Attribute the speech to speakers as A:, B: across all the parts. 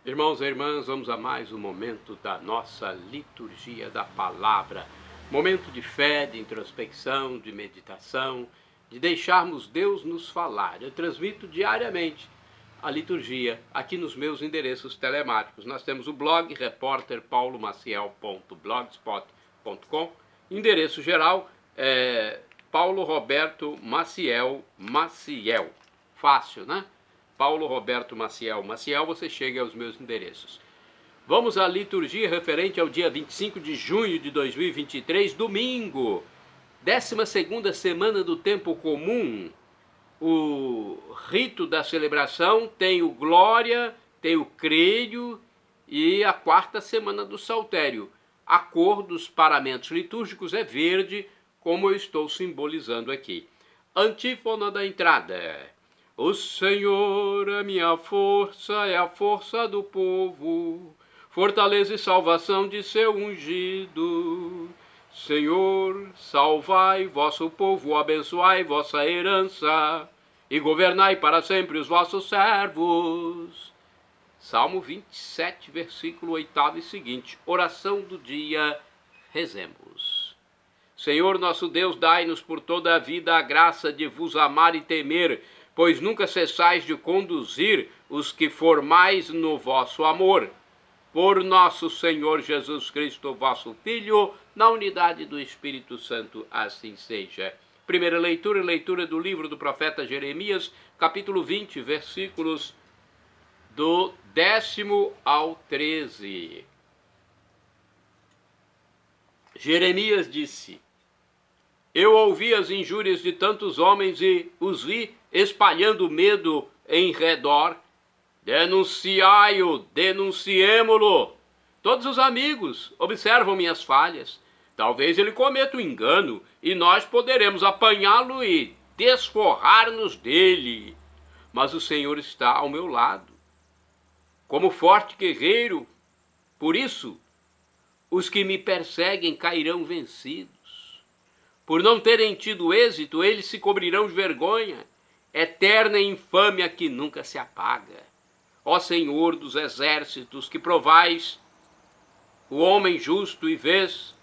A: Irmãos e irmãs, vamos a mais um momento da nossa liturgia da palavra. Momento de fé, de introspecção, de meditação, de deixarmos Deus nos falar. Eu transmito diariamente a liturgia aqui nos meus endereços telemáticos. Nós temos o blog repórterpaulomaciel.blogspot.com. Endereço geral é Paulo Roberto Maciel Maciel. Fácil, né? Paulo Roberto Maciel Maciel, você chega aos meus endereços. Vamos à liturgia referente ao dia 25 de junho de 2023, domingo, 12ª semana do tempo comum. O rito da celebração tem o Glória, tem o Creio e a 4ª semana do Saltério. A cor dos paramentos litúrgicos é verde, como eu estou simbolizando aqui. Antífona da entrada. O Senhor é minha força, é a força do povo, fortaleza e salvação de seu ungido. Senhor, salvai vosso povo, abençoai vossa herança, e governai para sempre os vossos servos. Salmo 27, versículo 8 e seguinte. Oração do dia, rezemos. Senhor nosso Deus, dai-nos por toda a vida a graça de vos amar e temer, pois nunca cessais de conduzir os que formais no vosso amor. Por nosso Senhor Jesus Cristo, vosso Filho, na unidade do Espírito Santo, assim seja. Primeira leitura, leitura do livro do profeta Jeremias, capítulo 20, versículos do 10º ao 13. Jeremias disse: Eu ouvi as injúrias de tantos homens e os vi espalhando medo em redor. Denunciai-o, denunciemo-lo. Todos os amigos observam minhas falhas. Talvez ele cometa um engano e nós poderemos apanhá-lo e desforrar-nos dele. Mas o Senhor está ao meu lado, como forte guerreiro. Por isso, os que me perseguem cairão vencidos. Por não terem tido êxito, eles se cobrirão de vergonha, eterna infâmia que nunca se apaga. Ó Senhor dos exércitos, que provais o homem justo e vês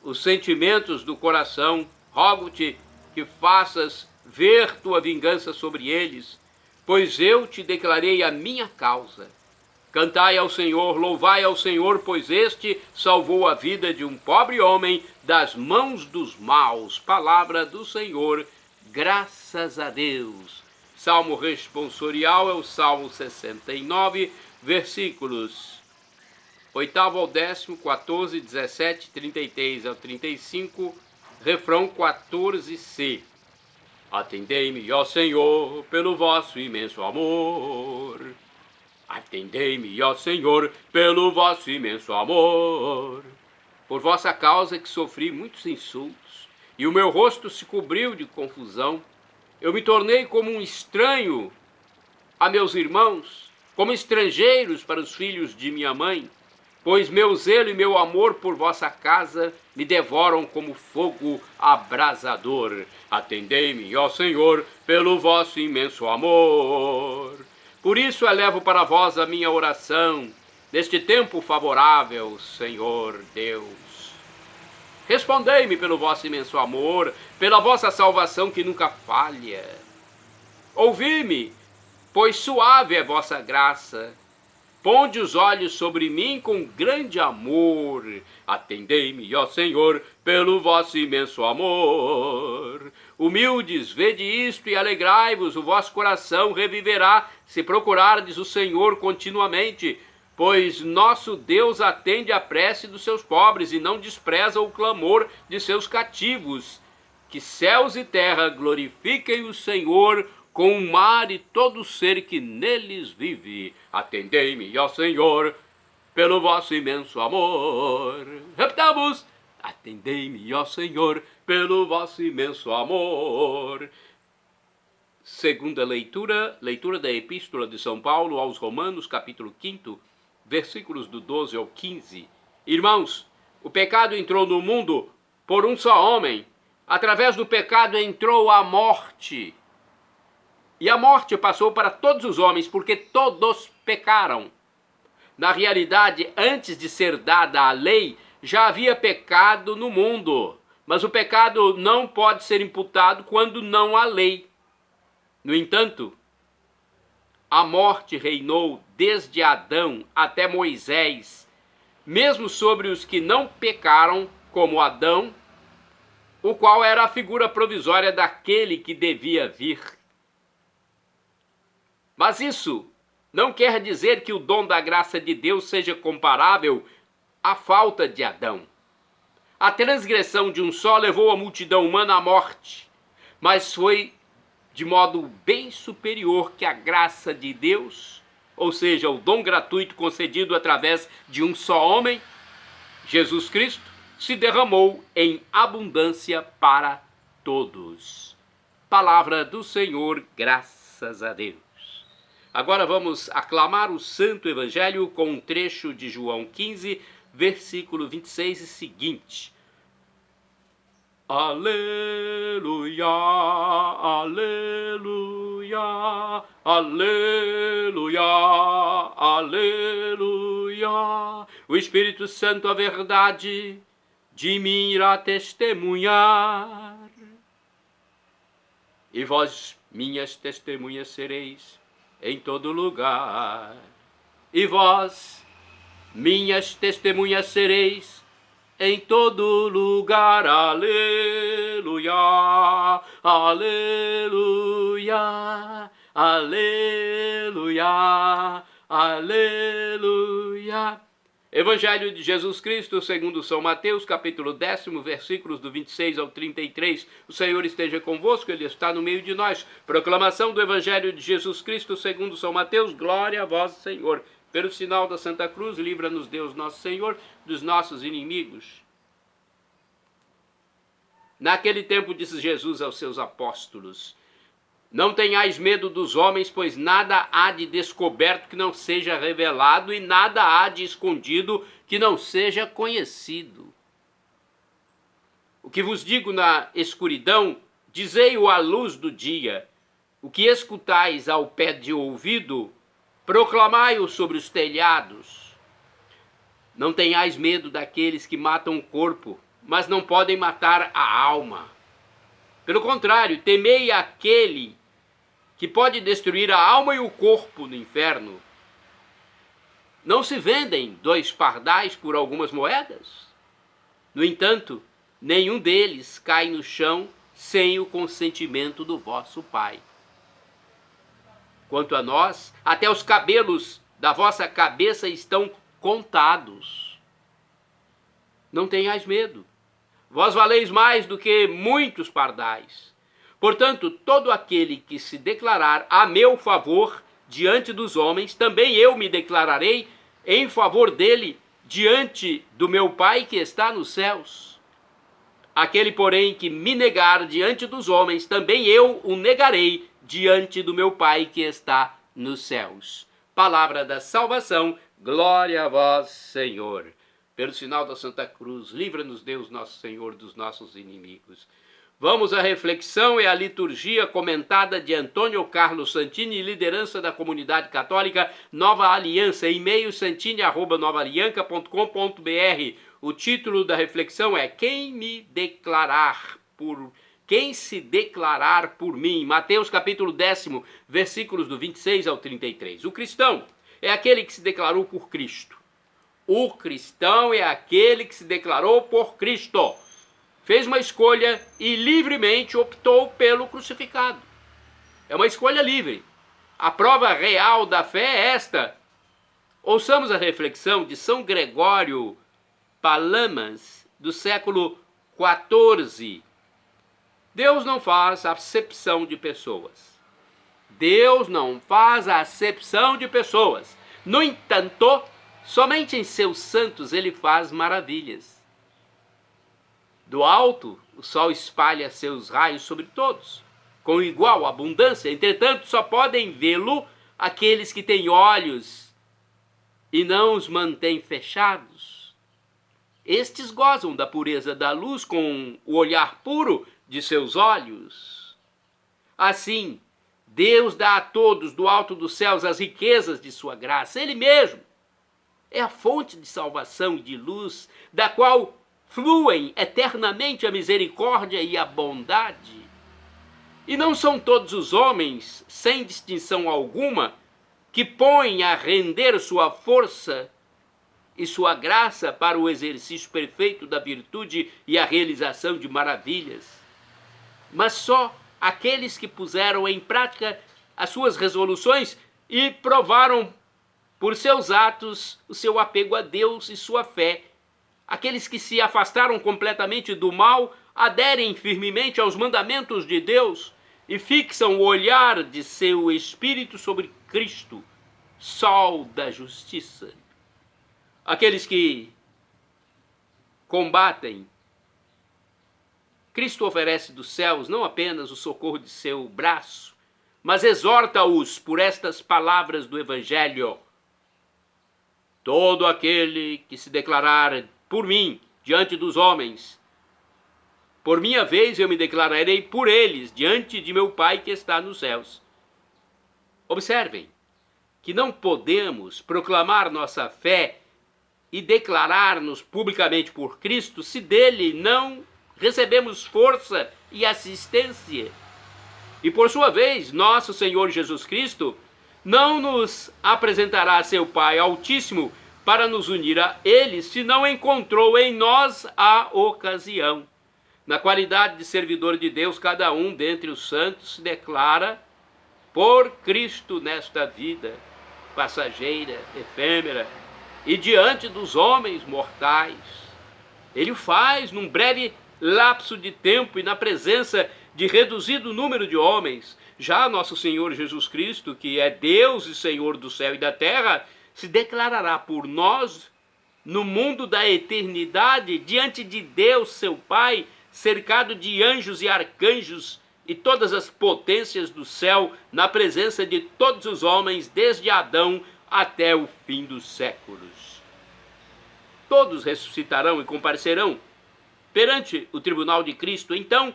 A: os sentimentos do coração, rogo-te que faças ver tua vingança sobre eles, pois eu te declarei a minha causa. Cantai ao Senhor, louvai ao Senhor, pois este salvou a vida de um pobre homem das mãos dos maus. Palavra do Senhor, graças a Deus. Salmo responsorial é o Salmo 69, versículos 8º ao 10º, 14, 17, 33 ao 35, refrão 14c. Atendei-me, ó Senhor, pelo vosso imenso amor. Atendei-me, ó Senhor, pelo vosso imenso amor. Por vossa causa que sofri muitos insultos, e o meu rosto se cobriu de confusão. Eu me tornei como um estranho a meus irmãos, como estrangeiros para os filhos de minha mãe, pois meu zelo e meu amor por vossa casa me devoram como fogo abrasador. Atendei-me, ó Senhor, pelo vosso imenso amor. Por isso elevo para vós a minha oração, neste tempo favorável, Senhor Deus. Respondei-me pelo vosso imenso amor, pela vossa salvação que nunca falha. Ouvi-me, pois suave é vossa graça. Ponde os olhos sobre mim com grande amor. Atendei-me, ó Senhor, pelo vosso imenso amor. Humildes, vede isto e alegrai-vos, o vosso coração reviverá, se procurardes o Senhor continuamente, pois nosso Deus atende à prece dos seus pobres e não despreza o clamor de seus cativos. Que céus e terra glorifiquem o Senhor, com o mar e todo ser que neles vive. Atendei-me, ó Senhor, pelo vosso imenso amor. Repitamos: atendei-me, ó Senhor, pelo vosso imenso amor. Segunda leitura, leitura da Epístola de São Paulo aos Romanos, capítulo 5, versículos do 12 ao 15. Irmãos, o pecado entrou no mundo por um só homem. Através do pecado entrou a morte. E a morte passou para todos os homens, porque todos pecaram. Na realidade, antes de ser dada a lei, já havia pecado no mundo. Mas o pecado não pode ser imputado quando não há lei. No entanto, a morte reinou desde Adão até Moisés, mesmo sobre os que não pecaram, como Adão, o qual era a figura provisória daquele que devia vir. Mas isso não quer dizer que o dom da graça de Deus seja comparável à falta de Adão. A transgressão de um só levou a multidão humana à morte, mas foi de modo bem superior que a graça de Deus, ou seja, o dom gratuito concedido através de um só homem, Jesus Cristo, se derramou em abundância para todos. Palavra do Senhor, graças a Deus. Agora vamos aclamar o Santo Evangelho com um trecho de João 15, versículo 26 e seguinte. Aleluia, aleluia, aleluia, aleluia. O Espírito Santo, a verdade, de mim irá testemunhar. E vós, minhas testemunhas, sereis em todo lugar. E vós, minhas testemunhas, sereis em todo lugar. Aleluia, aleluia, aleluia, aleluia. Evangelho de Jesus Cristo, segundo São Mateus, capítulo 10, versículos do 26 ao 33. O Senhor esteja convosco, Ele está no meio de nós. Proclamação do Evangelho de Jesus Cristo, segundo São Mateus. Glória a vós, Senhor. Pelo sinal da Santa Cruz, livra-nos Deus nosso Senhor dos nossos inimigos. Naquele tempo disse Jesus aos seus apóstolos: não tenhais medo dos homens, pois nada há de descoberto que não seja revelado, e nada há de escondido que não seja conhecido. O que vos digo na escuridão, dizei-o à luz do dia. O que escutais ao pé de ouvido, proclamai-o sobre os telhados. Não tenhais medo daqueles que matam o corpo, mas não podem matar a alma. Pelo contrário, temei aquele que pode destruir a alma e o corpo no inferno. Não se vendem 2 pardais por algumas moedas? No entanto, nenhum deles cai no chão sem o consentimento do vosso Pai. Quanto a nós, até os cabelos da vossa cabeça estão contados. Não tenhais medo. Vós valeis mais do que muitos pardais. Portanto, todo aquele que se declarar a meu favor diante dos homens, também eu me declararei em favor dele diante do meu Pai que está nos céus. Aquele, porém, que me negar diante dos homens, também eu o negarei diante do meu Pai que está nos céus. Palavra da salvação, glória a vós, Senhor. Pelo sinal da Santa Cruz, livra-nos Deus nosso Senhor dos nossos inimigos. Vamos à reflexão e à liturgia comentada de Antônio Carlos Santini, liderança da comunidade católica Nova Aliança, e-mail santini@novaalianca.com.br. O título da reflexão é Quem se declarar por mim? Mateus capítulo 10, versículos do 26 ao 33. O cristão é aquele que se declarou por Cristo. O cristão é aquele que se declarou por Cristo. Fez uma escolha e livremente optou pelo crucificado. É uma escolha livre. A prova real da fé é esta. Ouçamos a reflexão de São Gregório Palamas, do século XIV. Deus não faz acepção de pessoas. Deus não faz acepção de pessoas. No entanto, somente em seus santos ele faz maravilhas. Do alto, o sol espalha seus raios sobre todos, com igual abundância. Entretanto, só podem vê-lo aqueles que têm olhos e não os mantêm fechados. Estes gozam da pureza da luz com o olhar puro de seus olhos. Assim, Deus dá a todos do alto dos céus as riquezas de sua graça. Ele mesmo, é a fonte de salvação e de luz, da qual fluem eternamente a misericórdia e a bondade. E não são todos os homens, sem distinção alguma, que põem a render sua força e sua graça para o exercício perfeito da virtude e a realização de maravilhas, mas só aqueles que puseram em prática as suas resoluções e provaram por seus atos o seu apego a Deus e sua fé. Aqueles que se afastaram completamente do mal, aderem firmemente aos mandamentos de Deus e fixam o olhar de seu espírito sobre Cristo, sol da justiça. Aqueles que combatem, Cristo oferece dos céus não apenas o socorro de seu braço, mas exorta-os por estas palavras do Evangelho: todo aquele que se declarar por mim diante dos homens, por minha vez eu me declararei por eles diante de meu Pai que está nos céus. Observem que não podemos proclamar nossa fé e declarar-nos publicamente por Cristo se dele não recebemos força e assistência. E por sua vez, nosso Senhor Jesus Cristo não nos apresentará a seu Pai Altíssimo para nos unir a ele, se não encontrou em nós a ocasião. Na qualidade de servidor de Deus, cada um dentre os santos se declara por Cristo nesta vida passageira, efêmera, e diante dos homens mortais. Ele o faz num breve lapso de tempo e na presença de reduzido número de homens. Já nosso Senhor Jesus Cristo, que é Deus e Senhor do céu e da terra, se declarará por nós no mundo da eternidade, diante de Deus, seu Pai, cercado de anjos e arcanjos e todas as potências do céu, na presença de todos os homens, desde Adão até o fim dos séculos. Todos ressuscitarão e comparecerão perante o tribunal de Cristo. Então,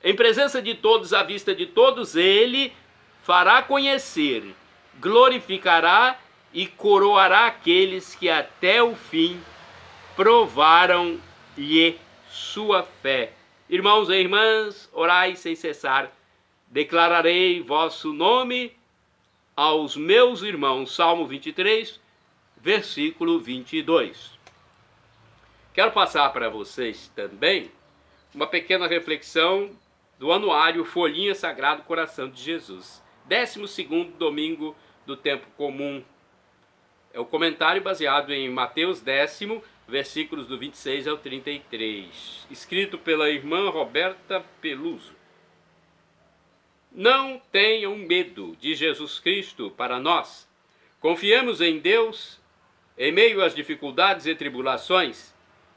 A: em presença de todos, à vista de todos, ele fará conhecer, glorificará e coroará aqueles que até o fim provaram-lhe sua fé. Irmãos e irmãs, orai sem cessar. Declararei vosso nome aos meus irmãos. Salmo 23, versículo 22. Quero passar para vocês também uma pequena reflexão do anuário Folhinha Sagrado Coração de Jesus. 12º domingo do tempo comum. É o comentário baseado em Mateus 10, versículos do 26 ao 33. Escrito pela irmã Roberta Peluso. Não tenham medo de Jesus Cristo para nós. Confiemos em Deus em meio às dificuldades e tribulações,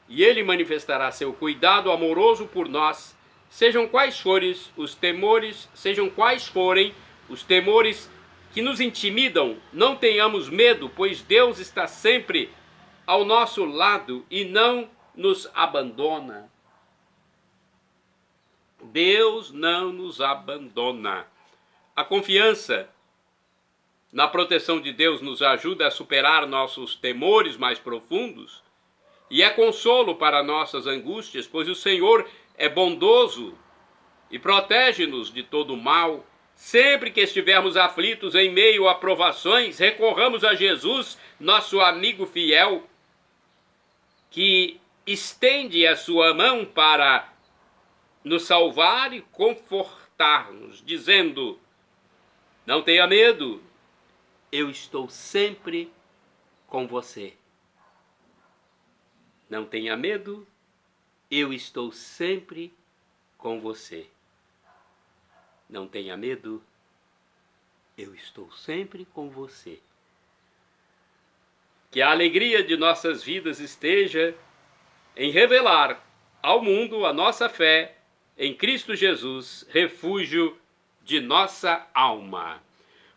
A: e Ele manifestará seu cuidado amoroso por nós, sejam quais forem os temores que nos intimidam. Não tenhamos medo, pois Deus está sempre ao nosso lado e não nos abandona. Deus não nos abandona. A confiança na proteção de Deus nos ajuda a superar nossos temores mais profundos e é consolo para nossas angústias, pois o Senhor é bondoso e protege-nos de todo mal. Sempre que estivermos aflitos em meio a provações, recorramos a Jesus, nosso amigo fiel, que estende a sua mão para nos salvar e confortar-nos, dizendo: não tenha medo, eu estou sempre com você. Não tenha medo, eu estou sempre com você. Não tenha medo, eu estou sempre com você. Que a alegria de nossas vidas esteja em revelar ao mundo a nossa fé em Cristo Jesus, refúgio de nossa alma.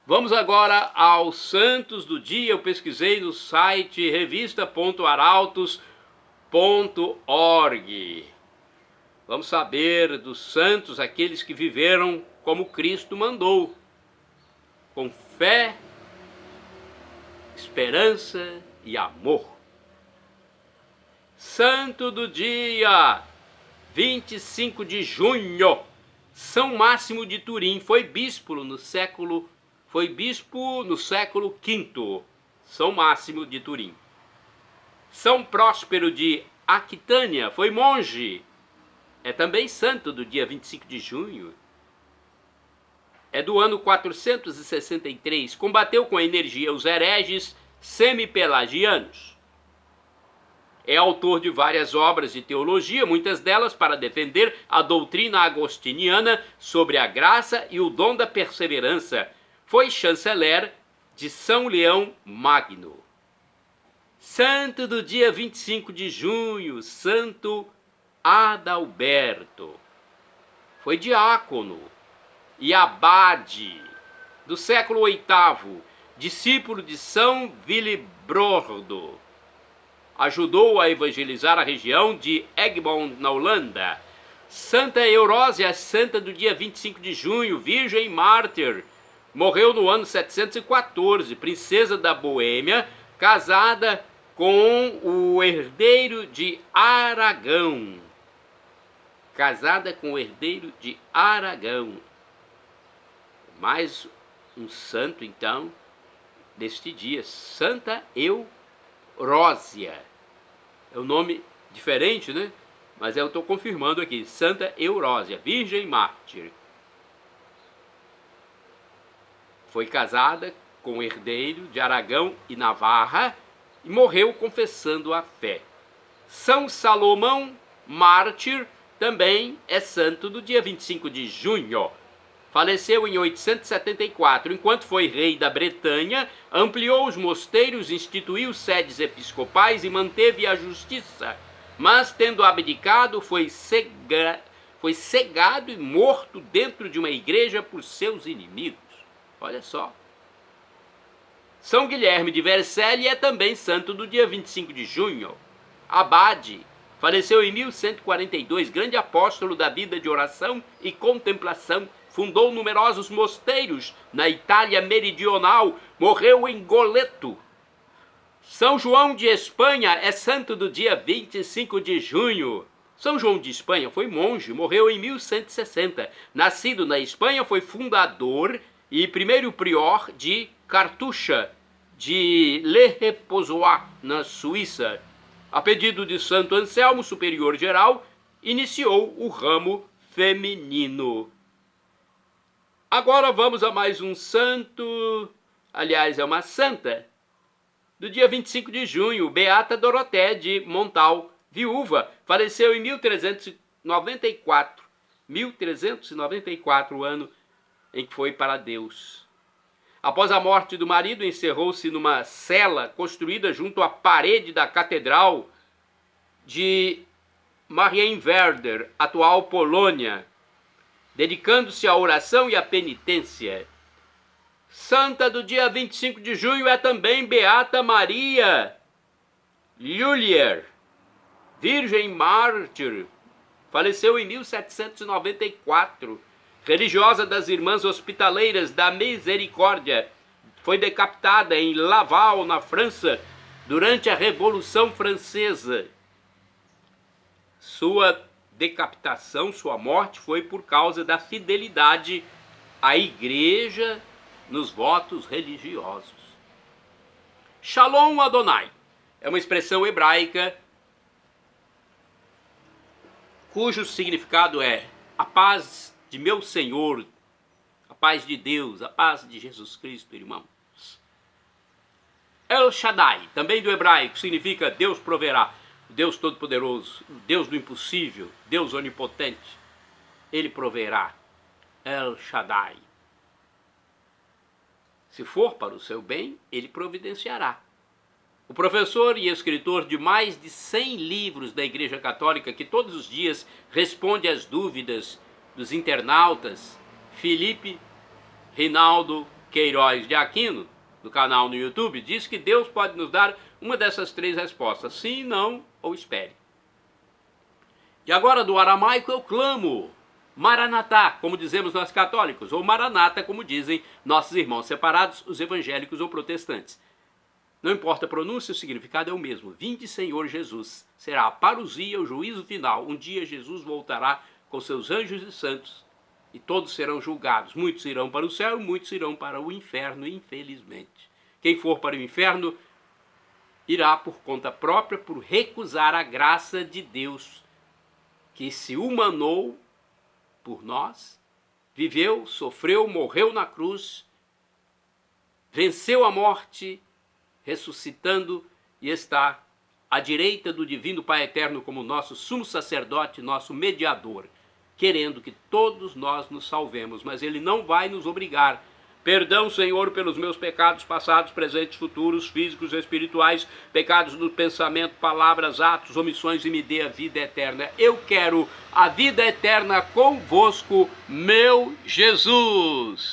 A: Vamos agora aos santos do dia. Eu pesquisei no site revista.arautos.org. Vamos saber dos santos, aqueles que viveram como Cristo mandou, com fé, esperança e amor. Santo do dia 25 de junho, São Máximo de Turim, foi bispo no século V, São Máximo de Turim. São Próspero de Aquitânia, foi monge, é também santo do dia 25 de junho. É do ano 463, combateu com energia os hereges semi-pelagianos. É autor de várias obras de teologia, muitas delas para defender a doutrina agostiniana sobre a graça e o dom da perseverança. Foi chanceler de São Leão Magno. Santo do dia 25 de junho, Santo Adalberto. Foi diácono e abade do século VIII, discípulo de São Willibrordo. Ajudou a evangelizar a região de Egmond, na Holanda. Santa Eurósia, santa do dia 25 de junho, virgem mártir. Morreu no ano 714, princesa da Boêmia, casada com o herdeiro de Aragão. Casada com o herdeiro de Aragão. Mais um santo, então, deste dia, Santa Eurósia. É um nome diferente, né? Mas eu estou confirmando aqui, Santa Eurósia, virgem mártir. Foi casada com o herdeiro de Aragão e Navarra e morreu confessando a fé. São Salomão, mártir, também é santo do dia 25 de junho. Faleceu em 874, enquanto foi rei da Bretanha, ampliou os mosteiros, instituiu sedes episcopais e manteve a justiça. Mas, tendo abdicado, foi cegado e morto dentro de uma igreja por seus inimigos. Olha só. São Guilherme de Vercelli é também santo do dia 25 de junho. Abade, faleceu em 1142, grande apóstolo da vida de oração e contemplação, fundou numerosos mosteiros na Itália meridional, morreu em Goleto. São João de Espanha é santo do dia 25 de junho. São João de Espanha foi monge, morreu em 1160. Nascido na Espanha, foi fundador e primeiro prior de Cartucha, de Le Reposois, na Suíça. A pedido de Santo Anselmo, superior geral, iniciou o ramo feminino. Agora vamos a mais um santo, aliás, é uma santa, do dia 25 de junho, Beata Dorothée de Montal, viúva, faleceu em 1394, o ano em que foi para Deus. Após a morte do marido, encerrou-se numa cela construída junto à parede da catedral de Marienwerder, atual Polônia, dedicando-se à oração e à penitência. Santa do dia 25 de junho é também Beata Maria Lullier, virgem mártir, faleceu em 1794, religiosa das Irmãs Hospitaleiras da Misericórdia, foi decapitada em Laval, na França, durante a Revolução Francesa. Sua decapitação, sua morte, foi por causa da fidelidade à Igreja nos votos religiosos. Shalom Adonai é uma expressão hebraica cujo significado é a paz de meu Senhor, a paz de Deus, a paz de Jesus Cristo, irmãos. El Shaddai, também do hebraico, significa Deus proverá, Deus Todo-Poderoso, Deus do impossível, Deus onipotente. Ele proverá. El Shaddai. Se for para o seu bem, ele providenciará. O professor e escritor de mais de 100 livros da Igreja Católica, que todos os dias responde às dúvidas dos internautas, Felipe Rinaldo Queiroz de Aquino, do canal no YouTube, diz que Deus pode nos dar uma dessas três respostas: sim, não ou espere. E agora do aramaico eu clamo: Maranatá, como dizemos nós católicos, ou Maranata, como dizem nossos irmãos separados, os evangélicos ou protestantes. Não importa a pronúncia, o significado é o mesmo. Vinde, Senhor Jesus. Será a parousia, o juízo final. Um dia Jesus voltará com seus anjos e santos e todos serão julgados. Muitos irão para o céu, muitos irão para o inferno, infelizmente. Quem for para o inferno irá por conta própria, por recusar a graça de Deus, que se humanou por nós, viveu, sofreu, morreu na cruz, venceu a morte, ressuscitando e está à direita do divino Pai Eterno como nosso sumo sacerdote, nosso mediador, querendo que todos nós nos salvemos, mas ele não vai nos obrigar. Perdão, Senhor, pelos meus pecados passados, presentes, futuros, físicos e espirituais, pecados do pensamento, palavras, atos, omissões, e me dê a vida eterna. Eu quero a vida eterna convosco, meu Jesus.